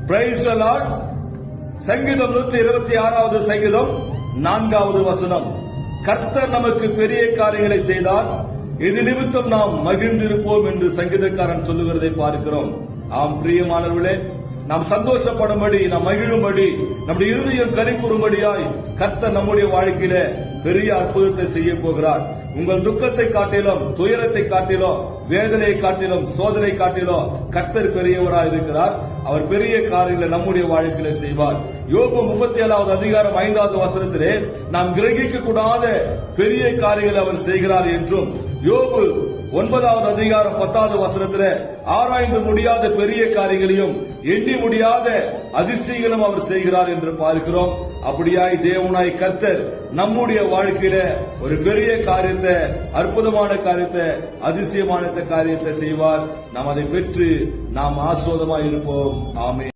Praise the Lord. சங்கீதம் 126வது சங்கீதம் 4வது வசனம். கர்த்தர் நமக்கு பெரிய காரியங்களை செய்தார், இது நிமித்தம் நாம் மகிழ்ந்திருப்போம் என்று சங்கீதக்காரன் சொல்லுகிறதை பார்க்கிறோம். ஆம் பிரியமானவர்களே, நாம் சந்தோஷப்படும்படி, நாம் மகிழும்படி, நம்முடைய இருதயம் களி கூறும்படியாய் கர்த்தர் நம்முடைய வாழ்க்கையில பெரிய அற்புதத்தை செய்ய போகிறார். உங்கள் துக்கத்தை காட்டிலும், துயரத்தை காட்டிலும், வேதனையை காட்டிலும், சோதனை காட்டிலும் கர்த்தர் பெரியவராய் இருக்கிறார். அவர் பெரிய காரியங்களை நம்முடைய வாழ்க்கையில செய்வார். யோபு 37வது அதிகாரம் 5வது வசனத்திலே நாம் கிரகிக்க கூடாத பெரிய காரியங்களை அவர் செய்கிறார் என்றும், யோபு 9வது அதிகாரம் 10வது வசனத்திலே ஆராய்ந்து முடியாத பெரிய காரியங்களையும் எண்ணி முடியாத அதிசயங்களும் அவர் செய்கிறார் என்று பார்க்கிறோம். அப்படியாய் தேவனாய் கர்த்தர் நம்முடைய வாழ்க்கையில ஒரு பெரிய காரியத்தை, அற்புதமான காரியத்தை, அதிசயமான காரியத்தை செய்வார். நாம் அதை பெற்று நாம் ஆசீர்வாதமாய் இருப்போம். ஆமென்.